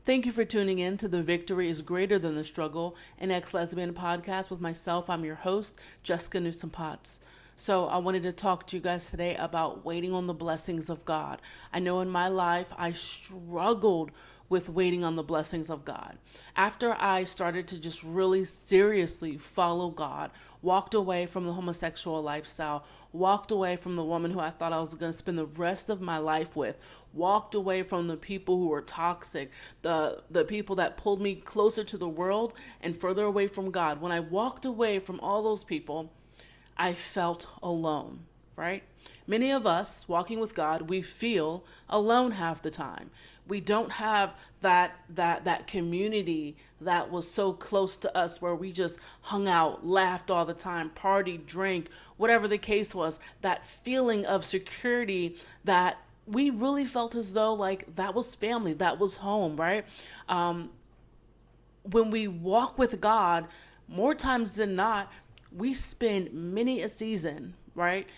Thank you for tuning in to the Victory is Greater Than the Struggle, an ex-lesbian podcast with myself. I'm your host, Jessica Newsom-Potts. So I wanted to talk to you guys today about waiting on the blessings of God. I know in my life I struggled with waiting on the blessings of God. After I started to just really seriously follow God, walked away from the homosexual lifestyle, walked away from the woman who I thought I was going to spend the rest of my life with, walked away from the people who were toxic, the people that pulled me closer to the world and further away from God. When I walked away from all those people, I felt alone, right? Many of us walking with God, we feel alone half the time. We don't have that community that was so close to us where we just hung out, laughed all the time, partied, drank, whatever the case was. That feeling of security that we really felt as though like that was family, that was home, right? When we walk with God, more times than not, we spend many a season, right,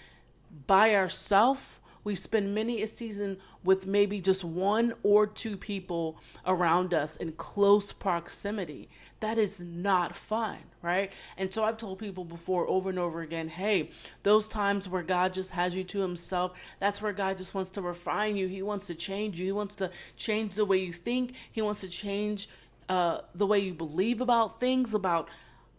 by ourselves. We spend many a season with maybe just one or two people around us in close proximity. That is not fun, right? And so I've told people before over and over again, hey, those times where God just has you to himself, that's where God just wants to refine you. He wants to change you. He wants to change the way you think. He wants to change the way you believe about things, about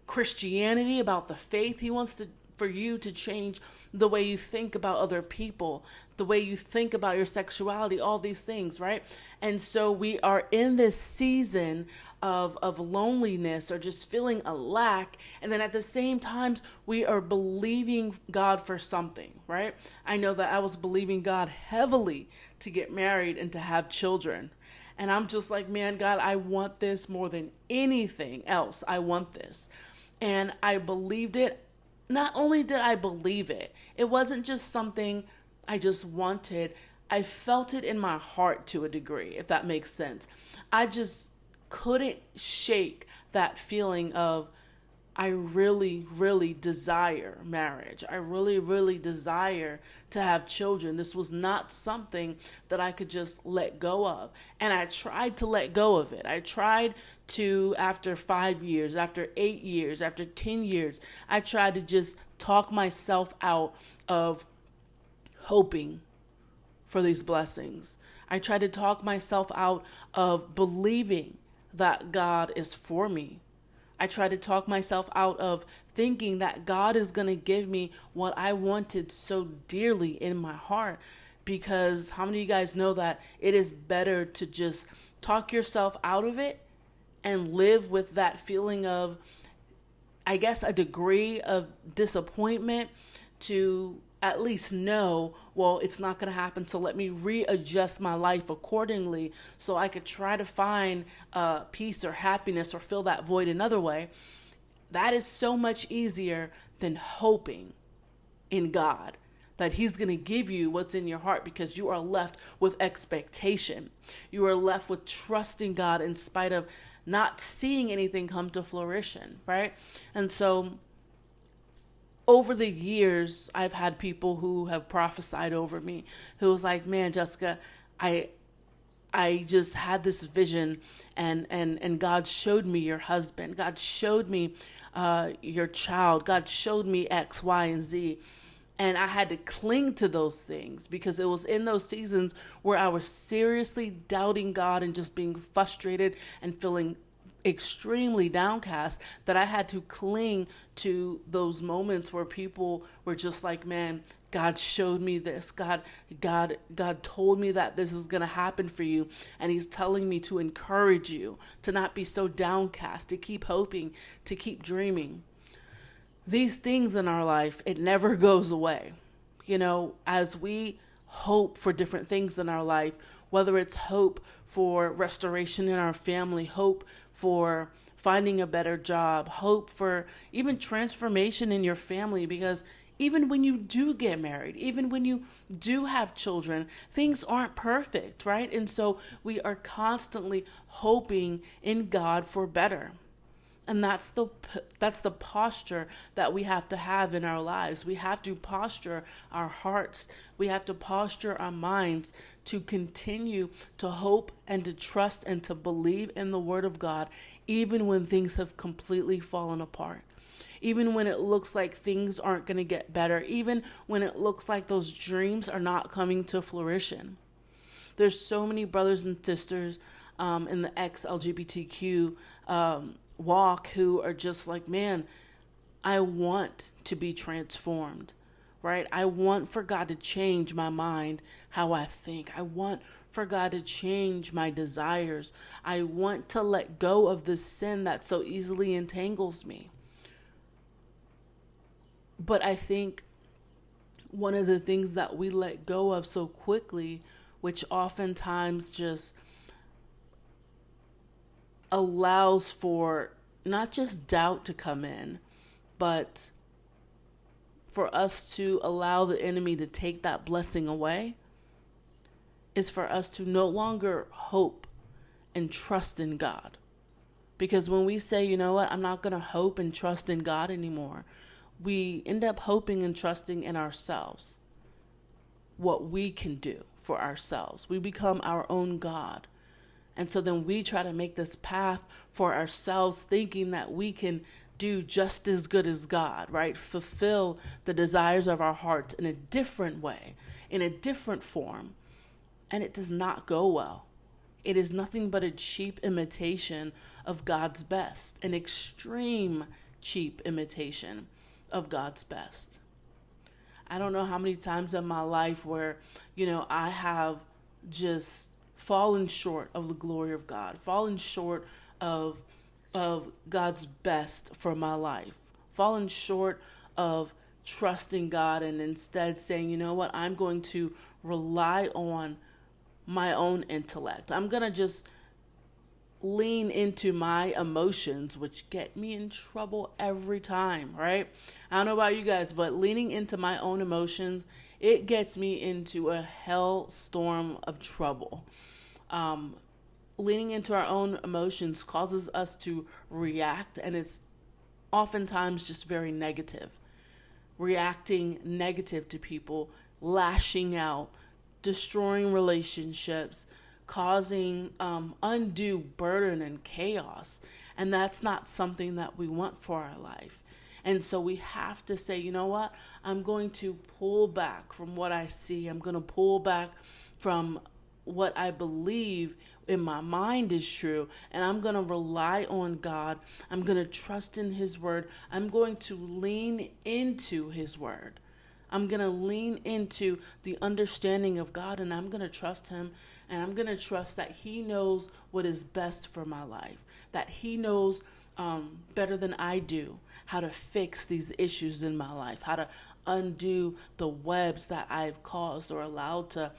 Christianity, about the faith. He wants for you to change the way you think about other people, the way you think about your sexuality, all these things, right? And so we are in this season of loneliness or just feeling a lack. And then at the same time, we are believing God for something, right? I know that I was believing God heavily to get married and to have children. And I'm just like, man, God, I want this more than anything else. I want this. And I believed it. Not only did I believe it, it wasn't just something I just wanted. I felt it in my heart to a degree, if that makes sense. I just couldn't shake that feeling of I really, really desire marriage. I really, really desire to have children. This was not something that I could just let go of. And I tried to let go of it. I tried to, after 5 years, after 8 years, after 10 years, I tried to just talk myself out of hoping for these blessings. I tried to talk myself out of believing that God is for me. I tried to talk myself out of thinking that God is going to give me what I wanted so dearly in my heart. Because how many of you guys know that it is better to just talk yourself out of it and live with that feeling of, I guess, a degree of disappointment to at least know, well, it's not going to happen, so let me readjust my life accordingly so I could try to find peace or happiness or fill that void another way. That is so much easier than hoping in God that he's going to give you what's in your heart, because you are left with expectation. You are left with trusting God in spite of not seeing anything come to fruition, right? And so over the years, I've had people who have prophesied over me, who was like, man, Jessica, I just had this vision and God showed me your husband. God showed me your child. God showed me X, Y, and Z. And I had to cling to those things because it was in those seasons where I was seriously doubting God and just being frustrated and feeling extremely downcast that I had to cling to those moments where people were just like, man, God showed me this. God told me that this is going to happen for you. And he's telling me to encourage you to not be so downcast, to keep hoping, to keep dreaming. These things in our life, it never goes away. You know, as we hope for different things in our life, whether it's hope for restoration in our family, hope for finding a better job, hope for even transformation in your family, because even when you do get married, even when you do have children, things aren't perfect, right? And so we are constantly hoping in God for better. And that's the posture that we have to have in our lives. We have to posture our hearts. We have to posture our minds to continue to hope and to trust and to believe in the word of God, even when things have completely fallen apart. Even when it looks like things aren't going to get better, even when it looks like those dreams are not coming to fruition. There's so many brothers and sisters in the ex-LGBTQ walk who are just like, man, I want to be transformed, right? I want for God to change my mind, how I think. I want for God to change my desires. I want to let go of the sin that so easily entangles me. But I think one of the things that we let go of so quickly, which oftentimes just allows for not just doubt to come in, but for us to allow the enemy to take that blessing away, is for us to no longer hope and trust in God. Because when we say, you know what, I'm not going to hope and trust in God anymore, we end up hoping and trusting in ourselves, what we can do for ourselves. We become our own God. And so then we try to make this path for ourselves, thinking that we can do just as good as God, right? Fulfill the desires of our hearts in a different way, in a different form. And it does not go well. It is nothing but a cheap imitation of God's best, an extreme cheap imitation of God's best. I don't know how many times in my life where, I have just fallen short of the glory of God, fallen short of God's best for my life, fallen short of trusting God and instead saying, you know what, I'm going to rely on my own intellect. I'm going to just lean into my emotions, which get me in trouble every time, right? I don't know about you guys, but leaning into my own emotions, it gets me into a hellstorm of trouble. Leaning into our own emotions causes us to react, and it's oftentimes just very negative. Reacting negative to people, lashing out, destroying relationships, causing undue burden and chaos. And that's not something that we want for our life. And so we have to say, you know what? I'm going to pull back from what I see. I'm going to pull back from what I believe in my mind is true. And I'm going to rely on God. I'm going to trust in His word. I'm going to lean into His word. I'm going to lean into the understanding of God, and I'm going to trust Him, and I'm going to trust that He knows what is best for my life, that He knows better than I do how to fix these issues in my life, how to undo the webs that I've caused or allowed to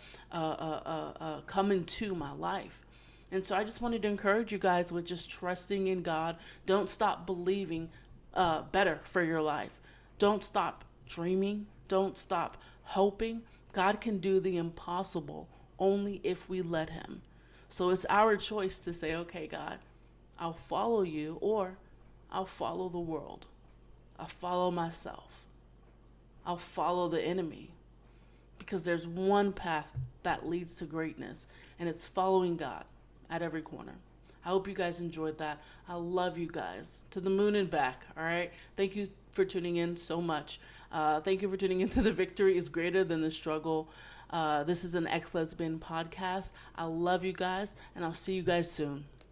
come into my life. And so I just wanted to encourage you guys with just trusting in God. Don't stop believing better for your life. Don't stop dreaming. Don't stop hoping. God can do the impossible only if we let Him. So it's our choice to say, okay, God, I'll follow you, or I'll follow the world. I'll follow myself. I'll follow the enemy. Because there's one path that leads to greatness, and it's following God at every corner. I hope you guys enjoyed that. I love you guys to the moon and back. All right. Thank you for tuning in so much. Thank you for tuning into The Victory is Greater Than the Struggle. This is an ex-lesbian podcast. I love you guys, and I'll see you guys soon.